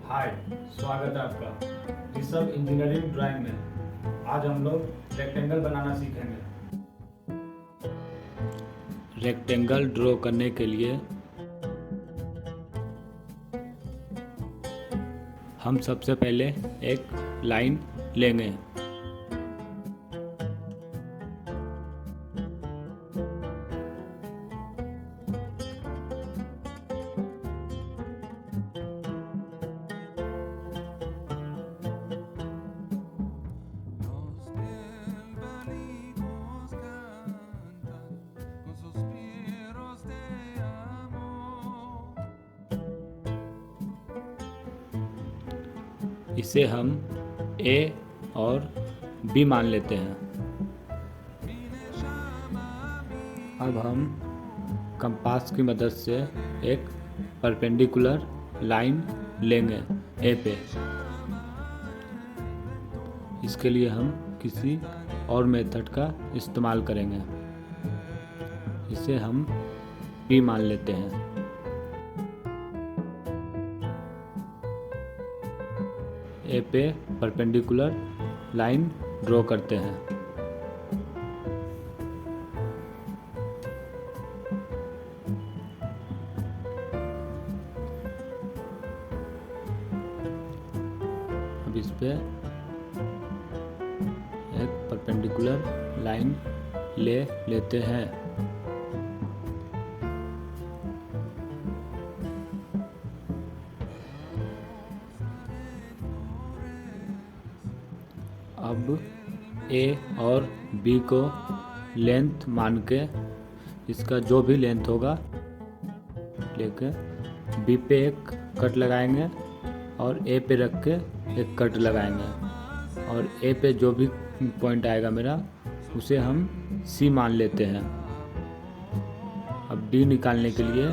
हाय, स्वागत है आपका ऋषभ इंजीनियरिंग ड्राइंग में। आज हम लोग रेक्टेंगल बनाना सीखेंगे। रेक्टेंगल ड्रॉ करने के लिए हम सबसे पहले एक लाइन लेंगे। Los tiempos cantan con suspiros de amor. इसे हम ए और बी मान लेते हैं। अब हम कंपास की मदद से एक परपेंडिकुलर लाइन लेंगे ए पे। इसके लिए हम किसी और मेथड का इस्तेमाल करेंगे। इसे हम पी मान लेते हैं। ए पे परपेंडिकुलर लाइन ड्रॉ करते हैं। अब इस पे एक परपेंडिकुलर लाइन ले लेते हैं। अब ए और बी को लेंथ मान के इसका जो भी लेंथ होगा लेके बी पे एक कट लगाएंगे और ए पे रख के एक कट लगाएंगे और ए पे जो भी पॉइंट आएगा मेरा उसे हम सी मान लेते हैं। अब डी निकालने के लिए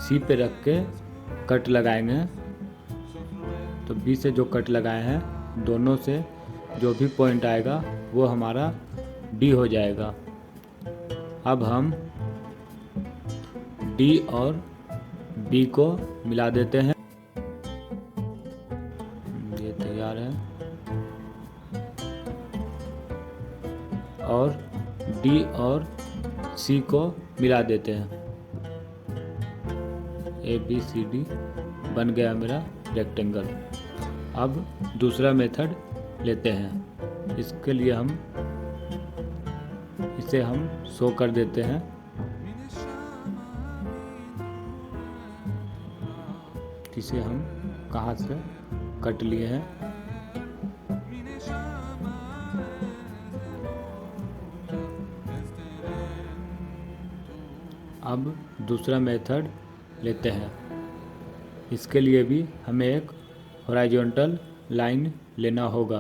सी पे रख के कट लगाएंगे। तो बी से जो कट लगाए हैं दोनों से जो भी पॉइंट आएगा वो हमारा डी हो जाएगा। अब हम डी और बी को मिला देते हैं। ये तैयार है। और डी और सी को मिला देते हैं। ए बी सी डी बन गया मेरा रेक्टेंगल। अब दूसरा मेथड लेते हैं। इसके लिए इसे हम शो कर देते हैं। इसे हम कहाँ से कट लिए हैं। अब दूसरा मेथड लेते हैं। इसके लिए भी हमें एक हॉरिजॉन्टल लाइन लेना होगा।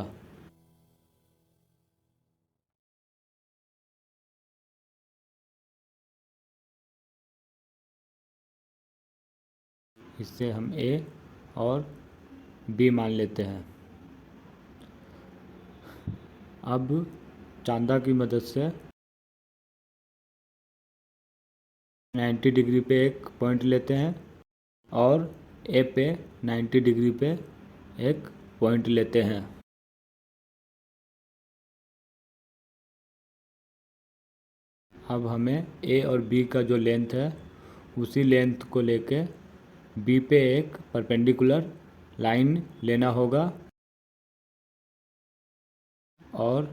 इससे हम ए और बी मान लेते हैं। अब चांदा की मदद से 90 डिग्री पे एक पॉइंट लेते हैं और ए पे 90 डिग्री पे एक पॉइंट लेते हैं। अब हमें ए और बी का जो लेंथ है उसी लेंथ को लेके बी पे एक परपेंडिकुलर लाइन लेना होगा और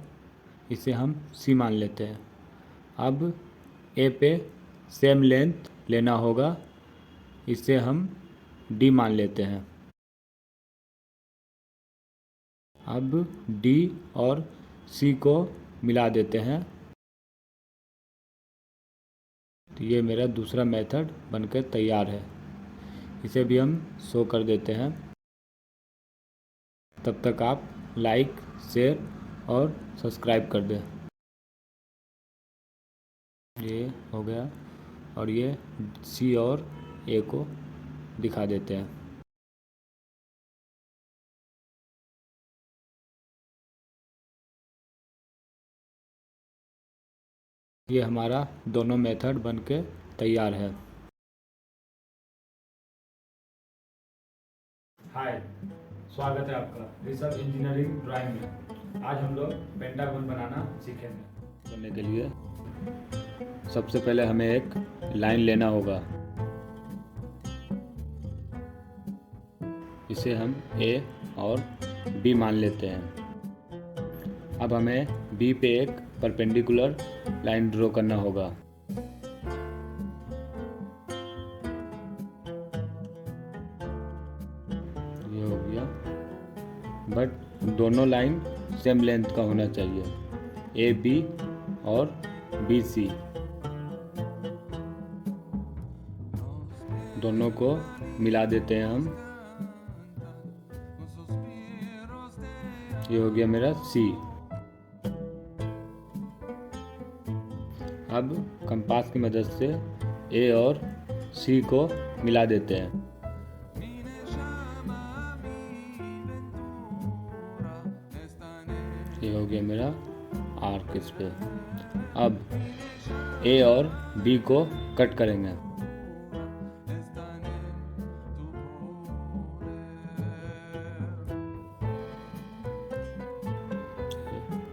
इसे हम सी मान लेते हैं। अब ए पे सेम लेंथ लेना होगा। इसे हम डी मान लेते हैं। अब डी और सी को मिला देते हैं। तो ये मेरा दूसरा मेथड बनकर तैयार है। इसे भी हम शो कर देते हैं। तब तक आप लाइक, शेयर और सब्सक्राइब कर दें। ये हो गया और ये सी और ए को दिखा देते हैं। ये हमारा दोनों मेथड बनके तैयार है। हाय, स्वागत है आपका ऋषभ इंजीनियरिंग ड्राइंग में। आज हम लोग पेंटागन बनाना सीखेंगे। करने के लिए सबसे पहले हमें एक लाइन लेना होगा। इसे हम ए और बी मान लेते हैं। अब हमें बी पे एक परपेंडिकुलर लाइन ड्रॉ करना होगा। ये हो गया, बट दोनों लाइन सेम लेंथ का होना चाहिए, ए बी और बी सी। दोनों को मिला देते हैं हम। ये हो गया मेरा सी। अब कंपास की मदद से ए और सी को मिला देते हैं। ये हो गया मेरा आर्क इस पे। अब ए और बी को कट करेंगे।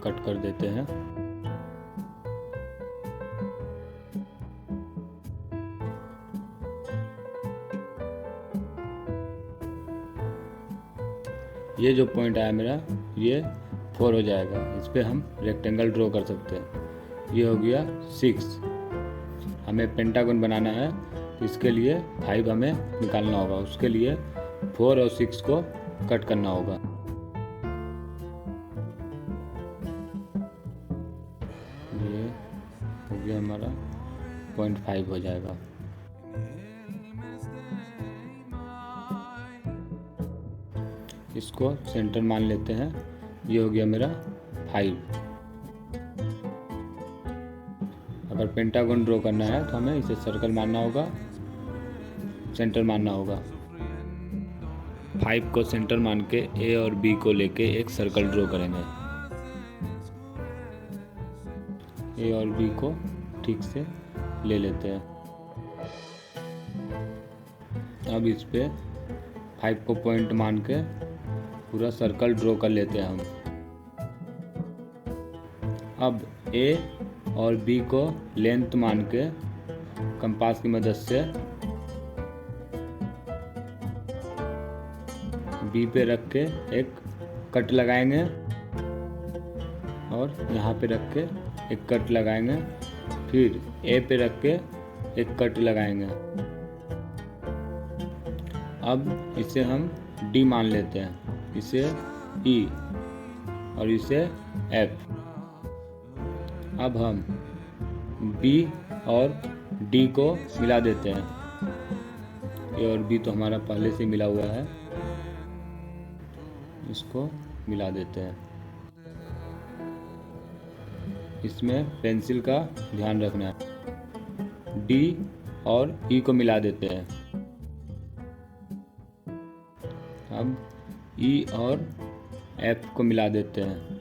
कट कर देते हैं। ये जो पॉइंट आया मेरा, ये 4 हो जाएगा। इस पे हम रेक्टेंगल ड्रॉ कर सकते हैं। ये हो गया 6। हमें पेंटागन बनाना है तो इसके लिए 5 हमें निकालना होगा। उसके लिए 4 और 6 को कट करना होगा। ये हो गया हमारा 0.5 हो जाएगा। इसको सेंटर मान लेते हैं। ये हो गया मेरा 5। अगर पेंटागन ड्रॉ करना है तो हमें इसे सर्कल मानना होगा, सेंटर मानना होगा। 5 को सेंटर मान के ए और बी को लेके एक सर्कल ड्रॉ करेंगे। ए और बी को ठीक से ले लेते हैं। अब इस पे 5 को पॉइंट मान के पूरा सर्कल ड्रॉ कर लेते हैं हम। अब ए और बी को लेंथ मान के कंपास की मदद से बी पे रख के एक कट लगाएंगे और यहाँ पे रख के एक कट लगाएंगे। फिर ए पे रख के एक कट लगाएंगे। अब इसे हम डी मान लेते हैं, इसे ई और इसे एफ। अब हम बी और डी को मिला देते हैं। ए और बी तो हमारा पहले से मिला हुआ है, इसको मिला देते हैं। इसमें पेंसिल का ध्यान रखना है। डी और ई को मिला देते हैं। अब ई और एफ को मिला देते हैं।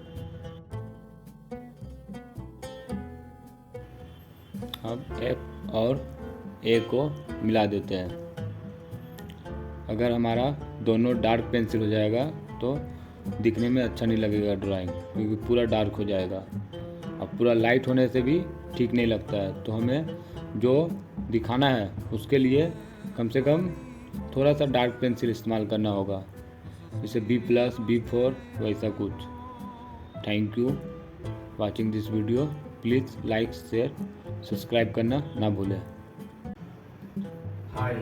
अब एफ और ए को मिला देते हैं। अगर हमारा दोनों डार्क पेंसिल हो जाएगा तो दिखने में अच्छा नहीं लगेगा ड्राइंग, क्योंकि पूरा डार्क हो जाएगा। अब पूरा लाइट होने से भी ठीक नहीं लगता है। तो हमें जो दिखाना है उसके लिए कम से कम थोड़ा सा डार्क पेंसिल इस्तेमाल करना होगा, जैसे B+, B4 वैसा कुछ। Thank you watching this video. Please like, share, subscribe करना ना भूलें। हाय,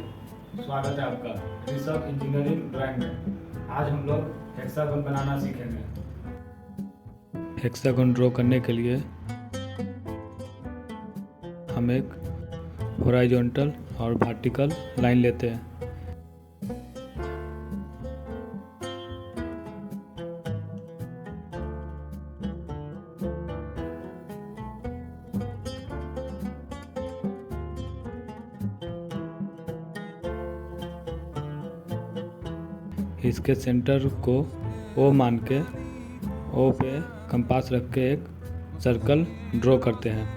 स्वागत है आपका ऋषभ इंजीनियरिंग ड्राइंग में। आज हम लोग हेक्सागन बनाना सीखेंगे। हेक्सागन ड्रॉ करने के लिए हम एक हॉरिजॉन्टल और वर्टिकल लाइन लेते हैं। इसके सेंटर को ओ मान के ओ पे कंपास रख के एक सर्कल ड्रॉ करते हैं।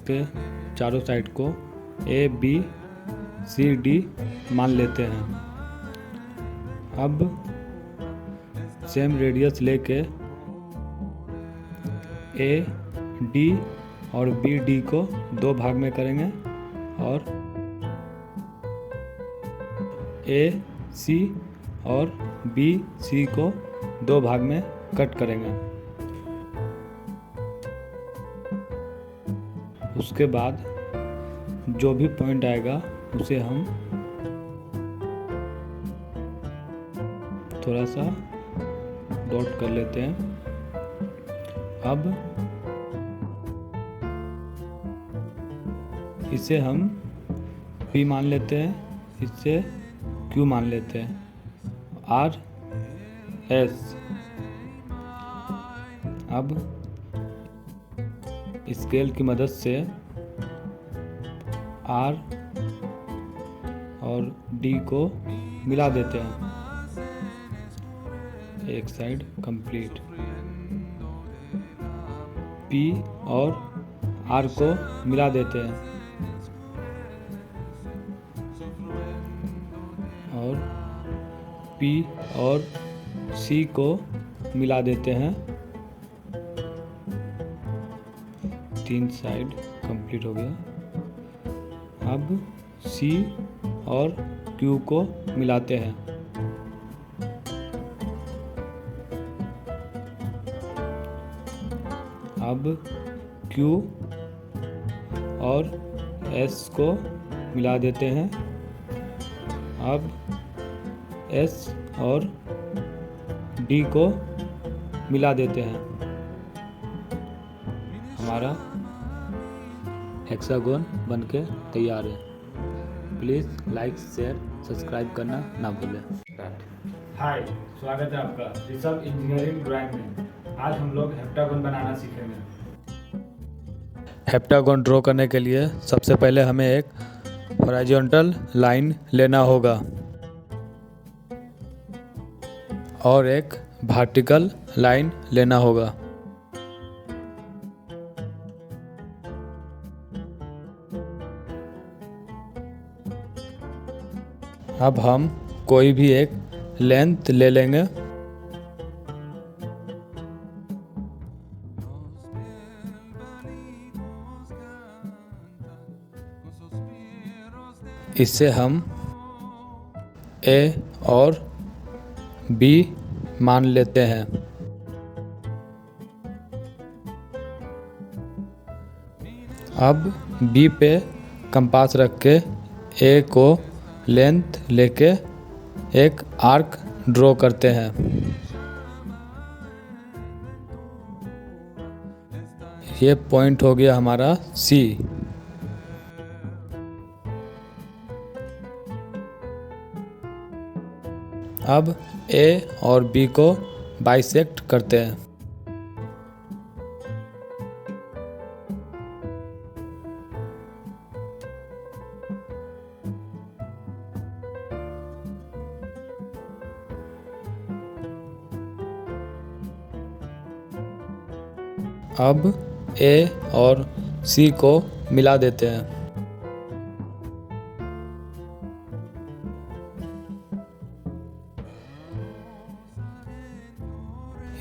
इसके चारों साइड को ए बी सी डी मान लेते हैं। अब सेम रेडियस लेके ए डी और बी डी को 2 भाग में करेंगे और ए सी और बी सी को 2 भाग में कट करेंगे। उसके बाद जो भी पॉइंट आएगा उसे हम थोड़ा सा डॉट कर लेते हैं। अब इसे हम P मान लेते हैं, इससे Q मान लेते हैं, R S। अब स्केल की मदद से R और D को मिला देते हैं। एक साइड कंप्लीट। P और R को मिला देते हैं और P और C को मिला देते हैं। 3 साइड कंप्लीट हो गया। अब C और Q को मिलाते हैं। अब Q और S को मिला देते हैं। अब S और D को मिला देते हैं। हमारा हेक्सागोन बनके तैयार है। प्लीज़ लाइक शेयर सब्सक्राइब करना ना भूलें। हाय, स्वागत है आपका ऋषभ इंजीनियरिंग ड्राइंग में। आज हम लोग हेप्टागोन बनाना सीखेंगे। हेप्टागोन ड्रॉ करने के लिए सबसे पहले हमें एक हॉरिजॉन्टल लाइन लेना होगा और एक वर्टिकल लाइन लेना होगा। अब हम कोई भी एक लेंथ ले लेंगे। इससे हम A और B मान लेते हैं। अब B पे कंपास रख के A को लेंथ लेके एक आर्क ड्रॉ करते हैं। ये पॉइंट हो गया हमारा C। अब A और B को बाइसेक्ट करते हैं। अब A और C को मिला देते हैं।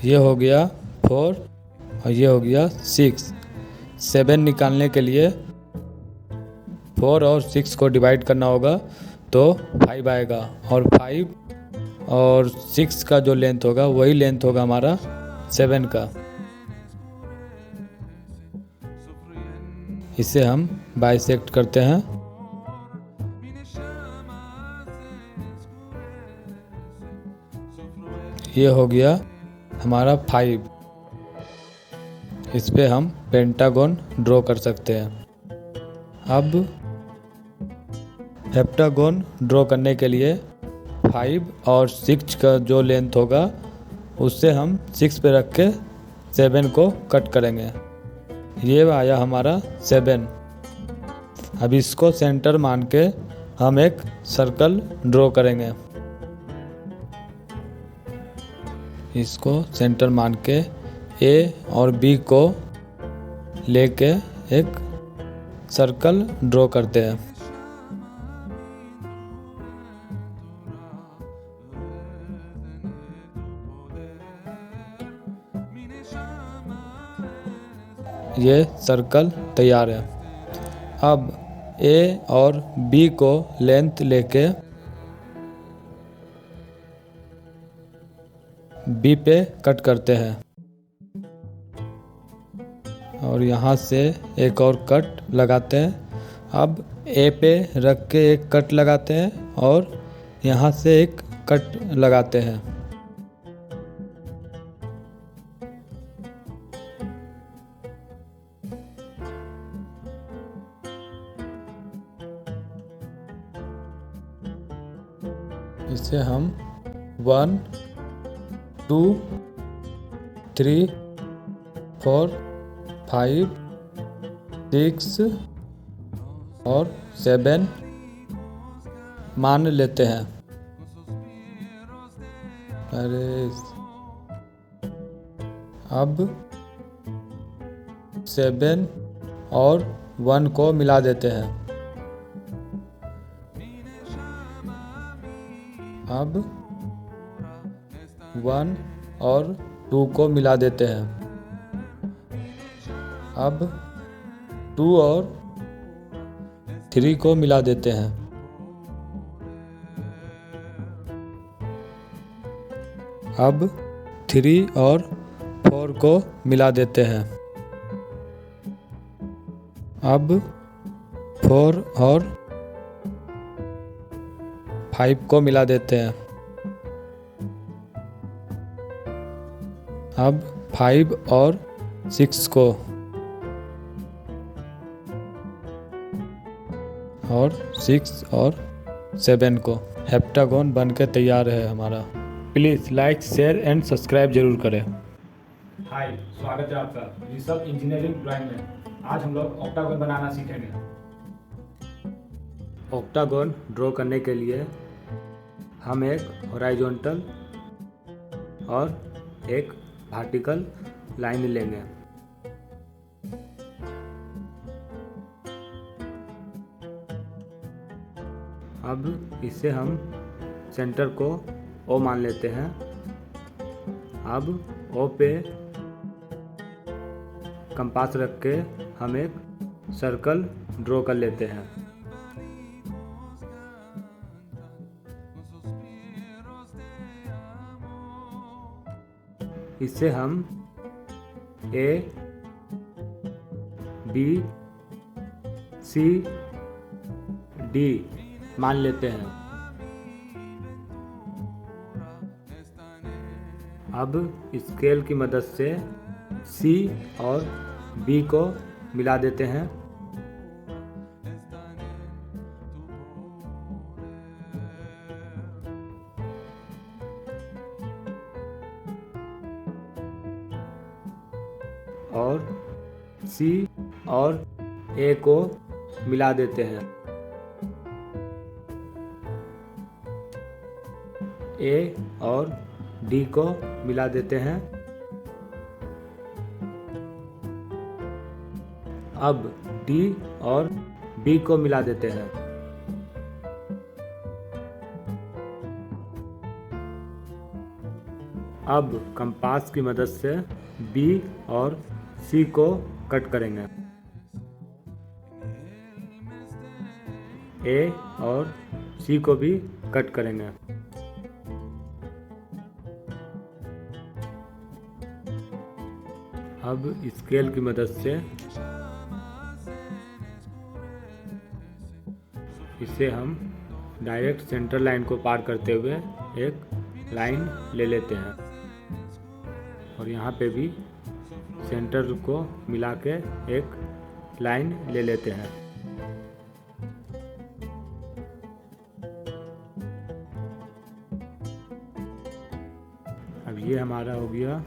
ये हो गया 4 और ये हो गया 6। 7 निकालने के लिए 4 और 6 को डिवाइड करना होगा तो 5 आएगा और 5 और 6 का जो लेंथ होगा वही लेंथ होगा हमारा 7 का। इसे हम बाइसेक्ट करते हैं। ये हो गया हमारा 5। इस पे हम पेंटागन ड्रॉ कर सकते हैं। अब हेप्टागन ड्रॉ करने के लिए 5 और 6 का जो लेंथ होगा उससे हम 6 पे रख के 7 को कट करेंगे। ये आया हमारा 7। अब इसको सेंटर मान के हम एक सर्कल ड्रॉ करेंगे। इसको सेंटर मान के A और B को लेके एक सर्कल ड्रॉ करते हैं। ये सर्कल तैयार है। अब ए और बी को लेंथ लेके बी पे कट करते हैं और यहाँ से एक और कट लगाते हैं। अब ए पे रख के एक कट लगाते हैं और यहाँ से एक कट लगाते हैं। इसे हम 1 2 3 4 5 6 और 7 मान लेते हैं। अब 7 और 1 को मिला देते हैं। अब 1 और 2 को मिला देते हैं। अब 2 और 3 को मिला देते हैं। अब 3 और 4 को मिला देते हैं। अब 4 और 5 को मिला देते हैं। अब 5 और 6 को और 6 और 7 को। हेप्टागोन बनके तैयार है हमारा। Please like share and subscribe जरूर करें। हाय, स्वागत है आपका ऋषभ इंजीनियरिंग ड्राइंग में। आज हम लोग ऑक्टागोन बनाना सीखेंगे। ऑक्टागोन ड्रॉ करने के लिए हम एक हॉरिजॉन्टल और एक वर्टिकल लाइन लेंगे। अब इससे हम सेंटर को O मान लेते हैं। अब O पे कंपास रख के हम एक सर्कल ड्रॉ कर लेते हैं। इससे हम A, B, C, D मान लेते हैं। अब स्केल की मदद से C और B को मिला देते हैं। और C और A को मिला देते हैं। A और D को मिला देते हैं। अब D और B को मिला देते हैं। अब कंपास की मदद से B और C को कट करेंगे। A और C को भी कट करेंगे। अब स्केल की मदद से इसे हम डायरेक्ट सेंटर लाइन को पार करते हुए एक लाइन ले लेते हैं और यहाँ पे भी सेंटर को मिला के एक लाइन ले लेते हैं। अब ये हमारा हो गया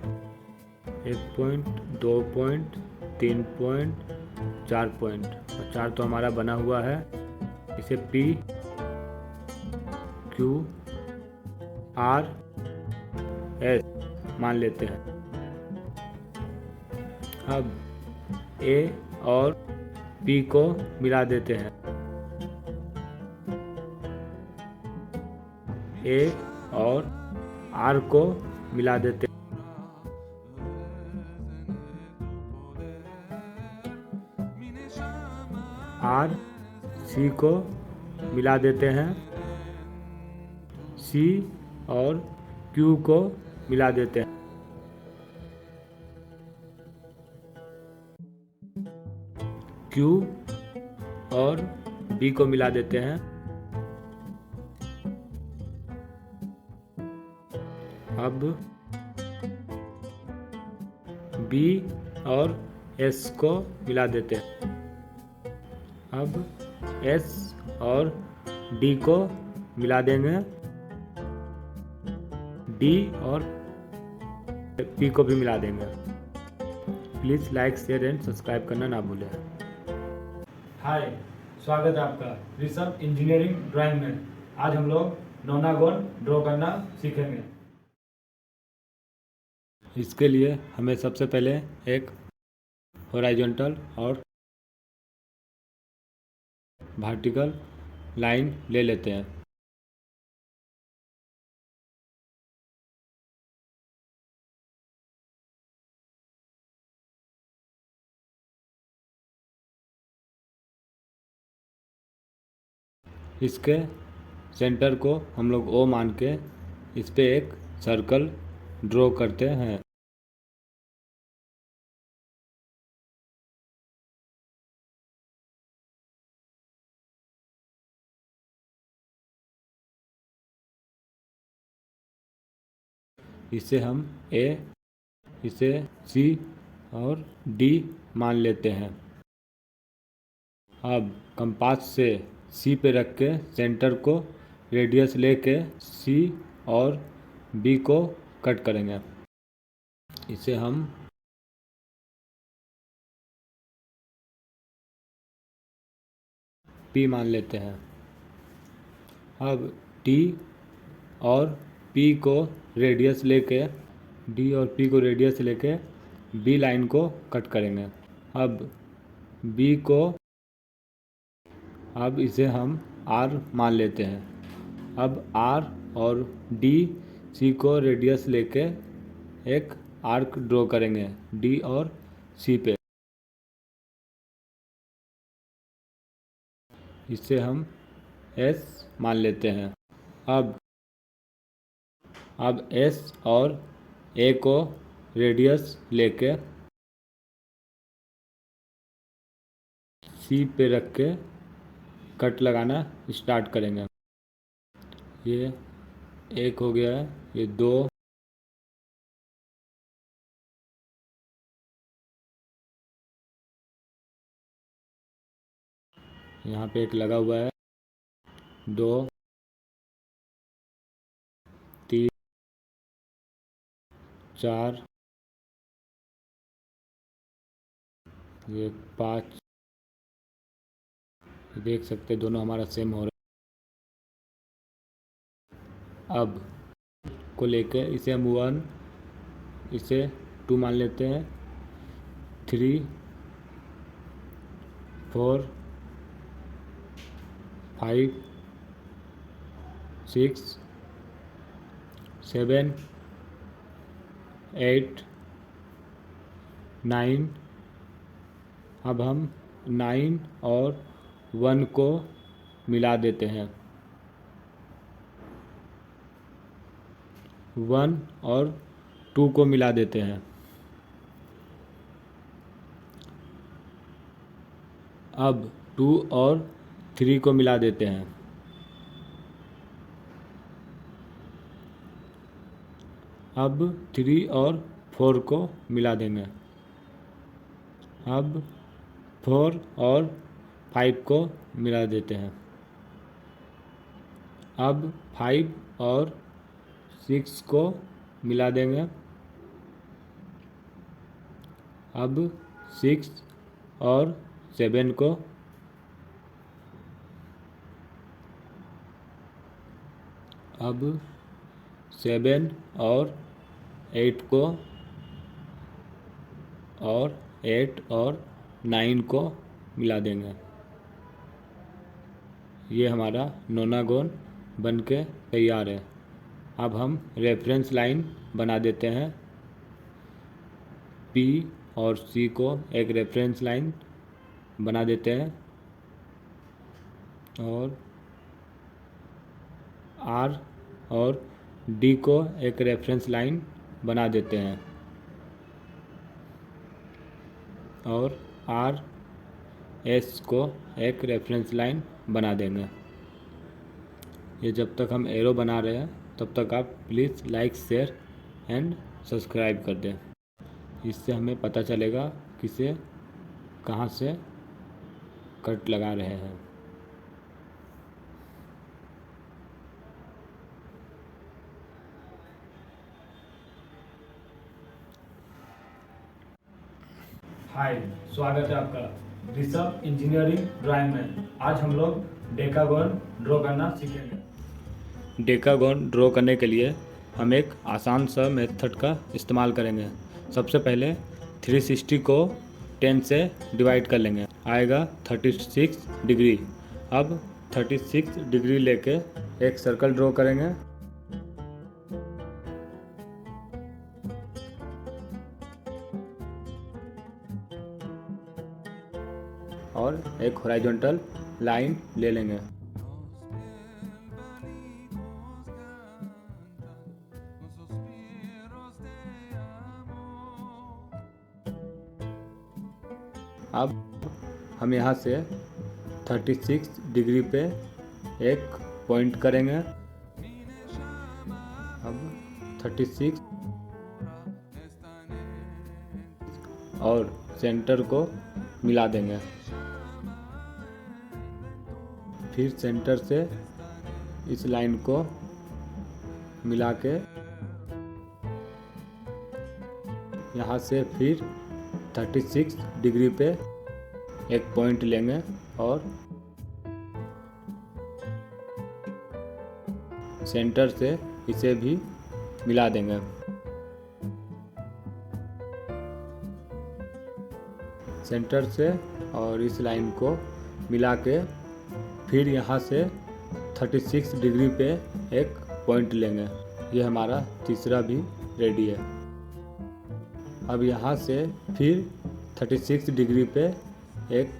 1 पॉइंट, 2 पॉइंट, 3 पॉइंट, 4 पॉइंट और 4 तो हमारा बना हुआ है। इसे P, Q, R, S मान लेते हैं। अब A और P को मिला देते हैं। A और R को मिला देते हैं। R C को मिला देते हैं। C और Q को मिला देते हैं। Q और B को मिला देते हैं। अब B और S को मिला देते हैं। अब S और D को मिला देंगे। D और P को भी मिला देंगे। Please like, share and subscribe करना ना भूलें। हाय, स्वागत है आपका ऋषभ इंजीनियरिंग ड्राइंग में। आज हम लोग नोनागोन ड्रॉ करना सीखेंगे। इसके लिए हमें सबसे पहले एक हॉरिजॉन्टल और वर्टिकल लाइन ले लेते हैं। इसके सेंटर को हम लोग O मान के इस पे एक सर्कल ड्रॉ करते हैं। इसे हम A, इसे C और D मान लेते हैं। अब कंपास से C पे रख के सेंटर को रेडियस लेके C और B को कट करेंगे। इसे हम P मान लेते हैं। अब D और P को रेडियस लेके D और P को रेडियस लेके B लाइन को कट करेंगे। अब इसे हम R मान लेते हैं। अब R और D C को रेडियस लेके एक आर्क ड्रॉ करेंगे D और C पे। इसे हम S मान लेते हैं। अब S और A को रेडियस लेके C पे रख के कट लगाना स्टार्ट करेंगे। ये एक हो गया है, ये दो, यहाँ पे एक लगा हुआ है, 2, 3, 4, ये 5, देख सकते दोनों हमारा सेम हो रहा है। अब को लेके इसे हम 1, इसे 2 मान लेते हैं, 3, 4, 5, 6, 7, 8, 9। अब हम 9 और 1 को मिला देते हैं। 1 और 2 को मिला देते हैं। अब 2 और 3 को मिला देते हैं। अब 3 और 4 को मिला देंगे। अब 4 और 5 को मिला देते हैं। अब 5 और 6 को मिला देंगे। अब 6 और 7 को, अब 7 और 8 को, और 8 और 9 को मिला देंगे। ये हमारा नोनागोन बन के तैयार है। अब हम रेफरेंस लाइन बना देते हैं। P और C को एक रेफरेंस लाइन बना देते हैं और R और D को एक रेफरेंस लाइन बना देते हैं और R S को एक रेफरेंस लाइन बना देंगे। ये जब तक हम एरो बना रहे हैं तब तक आप please like share and subscribe कर दें। इससे हमें पता चलेगा किसे कहाँ से कट लगा रहे हैं। हाय, स्वागत है आपका ऋषभ इंजीनियरिंग ड्राइंग में। आज हम लोग डेकागोन ड्रॉ करना सीखेंगे। डेकागोन ड्रॉ करने के लिए हम एक आसान सा मेथड का इस्तेमाल करेंगे। सबसे पहले 360 को 10 से डिवाइड कर लेंगे, आएगा 36 डिग्री। अब 36 डिग्री लेके एक सर्कल ड्रॉ करेंगे और एक हॉरिजॉन्टल लाइन ले लेंगे। अब हम यहाँ से 36 डिग्री पे एक पॉइंट करेंगे। अब 36 और सेंटर को मिला देंगे। फिर सेंटर से इस लाइन को मिला के यहाँ से फिर 36 डिग्री पे एक पॉइंट लेंगे और सेंटर से इसे भी मिला देंगे। सेंटर से और इस लाइन को मिला के फिर यहाँ से 36 डिग्री पे एक पॉइंट लेंगे। ये हमारा तीसरा भी रेडी है। अब यहाँ से फिर 36 डिग्री पे एक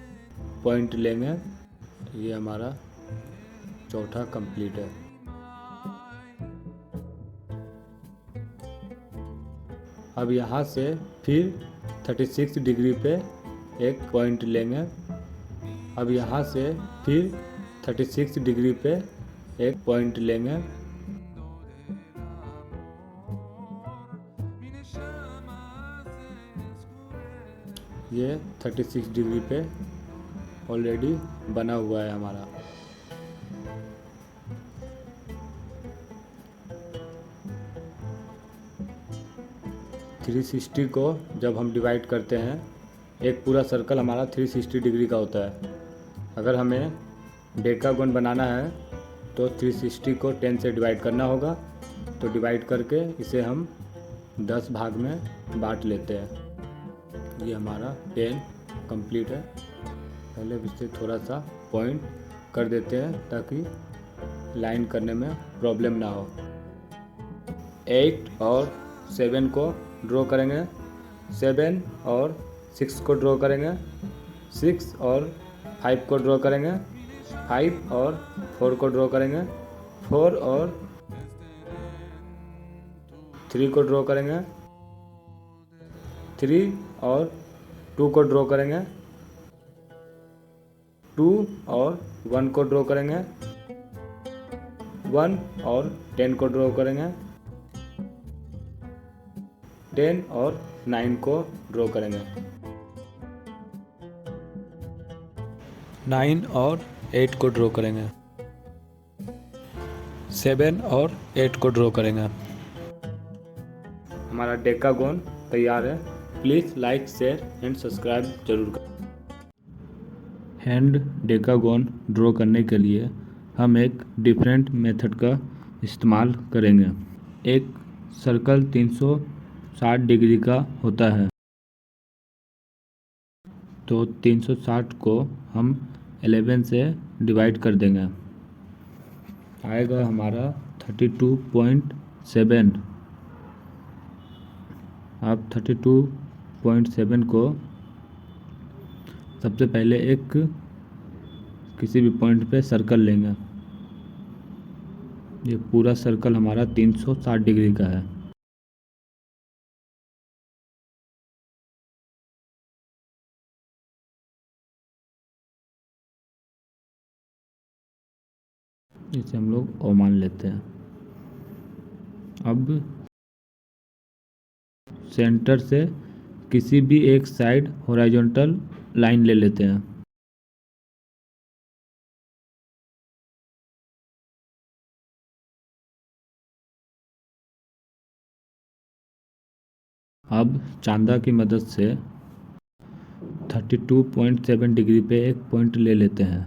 पॉइंट लेंगे। ये हमारा चौथा कंप्लीट है। अब यहाँ से फिर 36 डिग्री पे एक पॉइंट लेंगे। अब यहाँ से फिर 36 डिग्री पे एक पॉइंट लेंगे। ये 36 डिग्री पे ऑलरेडी बना हुआ है हमारा। थ्री 360 को जब हम डिवाइड करते हैं, एक पूरा सर्कल हमारा 360 डिग्री का होता है। अगर हमें डेकागोन बनाना है तो 360 को 10 से डिवाइड करना होगा। तो डिवाइड करके इसे हम 10 भाग में बांट लेते हैं। ये हमारा 10 कंप्लीट है। पहले इसे थोड़ा सा पॉइंट कर देते हैं ताकि लाइन करने में प्रॉब्लम ना हो। 8 और 7 को ड्रॉ करेंगे। 7 और 6 को ड्रॉ करेंगे। 6 और 5 को ड्रॉ करेंगे। 5 और 4 को ड्रॉ करेंगे। 4 और 3 को ड्रॉ करेंगे। 3 और 2 को ड्रॉ करेंगे। 2 और 1 को ड्रॉ करेंगे। 1 और 10 को ड्रॉ करेंगे। 10 और 9 को ड्रॉ करेंगे। 9 और 8 को ड्रॉ करेंगे। 7 और 8 को ड्रॉ करेंगे। हमारा डेकागोन तैयार है। Please like share and subscribe जरूर करें। हैंड डेकागोन ड्रॉ करने के लिए हम एक डिफरेंट मेथड का इस्तेमाल करेंगे। एक सर्कल 360 डिग्री का होता है। तो 360 को हम 11 से डिवाइड कर देंगे, आएगा हमारा 32.7। अब 32.7 को सबसे पहले एक किसी भी पॉइंट पे सर्कल लेंगे। ये पूरा सर्कल हमारा 360 डिग्री का है। इसे हम लोग ओ मान लेते हैं। अब सेंटर से किसी भी एक साइड हॉरिजॉन्टल लाइन ले लेते हैं। अब चांदा की मदद से 32.7 डिग्री पे एक पॉइंट ले लेते हैं।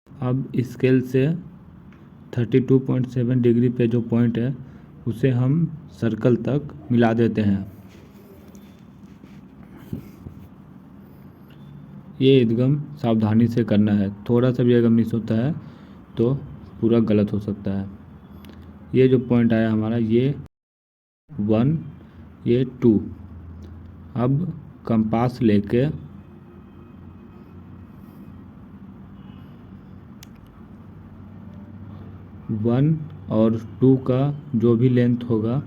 अब स्केल से 32.7 डिग्री पे जो पॉइंट है उसे हम सर्कल तक मिला देते हैं। ये एकदम सावधानी से करना है, थोड़ा सा भी अगर मिस होता है तो पूरा गलत हो सकता है। ये जो पॉइंट आया हमारा, ये 1, ये 2। अब कंपास लेके वन और 2 का जो भी लेंथ होगा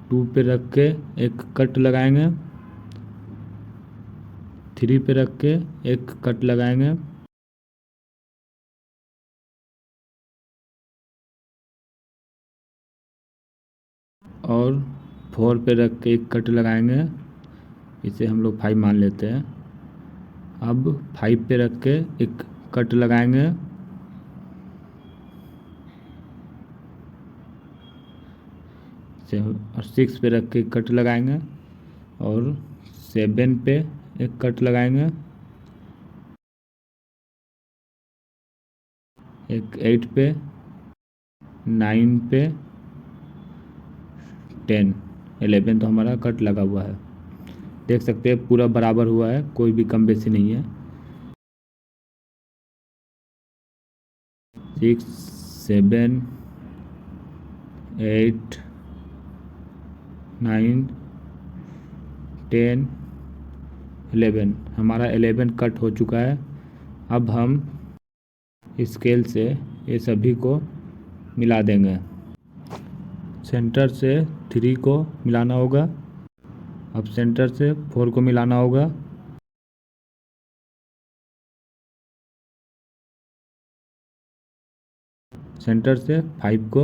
2 पे रख के एक कट लगाएंगे, 3 पे रख के एक कट लगाएंगे, और 4 पे रख के एक कट लगाएंगे। इसे हम लोग 5 मान लेते हैं। अब 5 पे रख के एक कट लगाएंगे, और 6 पे रख के एक कट लगाएंगे, और 7 पे एक कट लगाएंगे, एक 8 पे, 9 पे, 10, 11 तो हमारा कट लगा हुआ है। देख सकते हैं पूरा बराबर हुआ है, कोई भी कम बेसी नहीं है। 6, 7, 8, 9, 10, 11, हमारा 11 कट हो चुका है। अब हम स्केल से ये सभी को मिला देंगे। सेंटर से 3 को मिलाना होगा, अब सेंटर से 4 को मिलाना होगा, सेंटर से 5 को,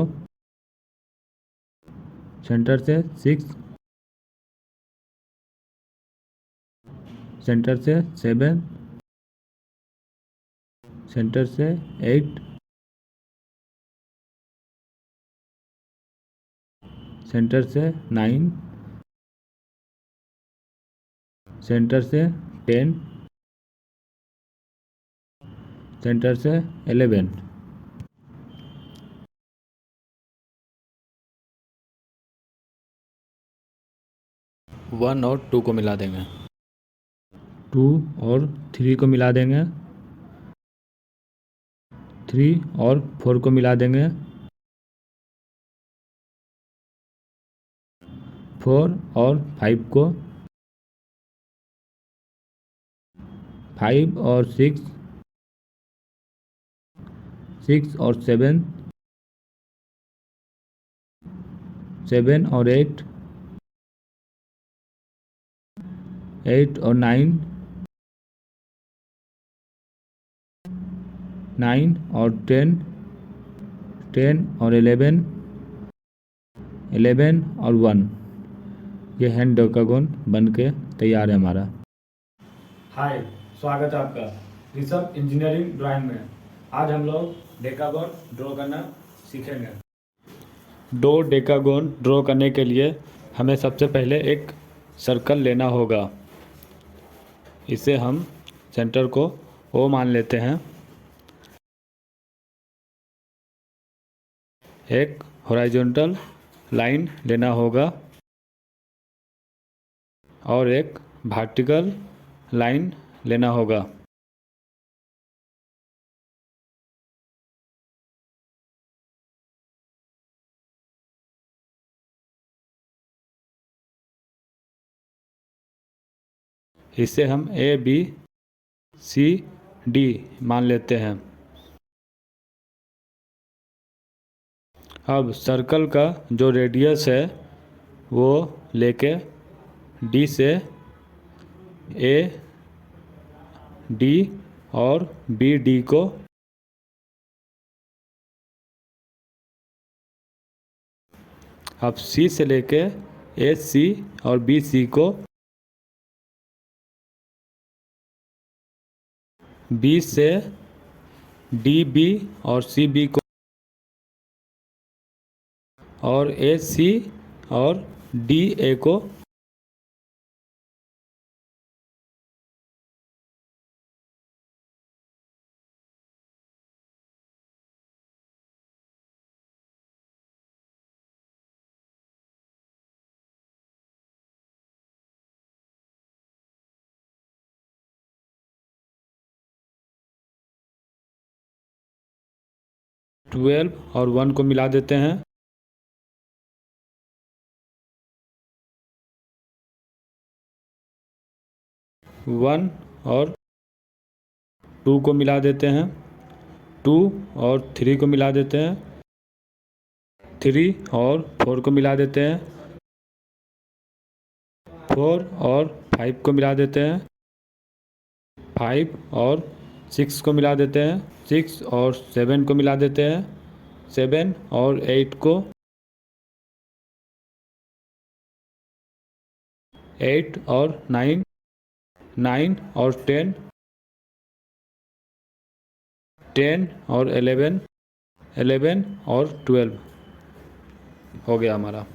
सेंटर से 6, सेंटर से 7, सेंटर से 8, सेंटर से 9, सेंटर से 10, सेंटर से 11। वन और 2 को मिला देंगे, 2 और 3 को मिला देंगे, 3 और 4 को मिला देंगे, 4 और 5 को, 5 और 6, 6 और 7, 7 और 8, 8 और 9, 9 और 10, 10 और 11, 11 और 1। ये हैंड डेकागोन बन के तैयार है हमारा। हाय, स्वागत है आपका ऋषभ इंजीनियरिंग ड्राइंग में। आज हम लोग डेकागोन ड्रॉ करना सीखेंगे। दो डेकागोन ड्रॉ करने के लिए हमें सबसे पहले एक सर्कल लेना होगा। इसे हम सेंटर को ओ मान लेते हैं। एक हॉरिजॉन्टल लाइन लेना होगा और एक वर्टिकल लाइन लेना होगा। इसे हम ए बी सी डी मान लेते हैं। अब सर्कल का जो रेडियस है वो लेके डी से ए डी और बी डी को अब सी से लेके ए सी और बी सी को बी से डी बी और सी बी को और ए सी और डी ए को ट्वेल्व और 1 को मिला देते हैं। वन और 2 को मिला देते हैं। 2 और 3 को मिला देते हैं। 3 और 4 को मिला देते हैं। 4 और 5 को मिला देते हैं। 5 और 6 को मिला देते हैं। 6 और 7 को मिला देते हैं। 7 और 8 को 8 और 9 9 और 10 10 और 11 11 और 12 हो गया हमारा।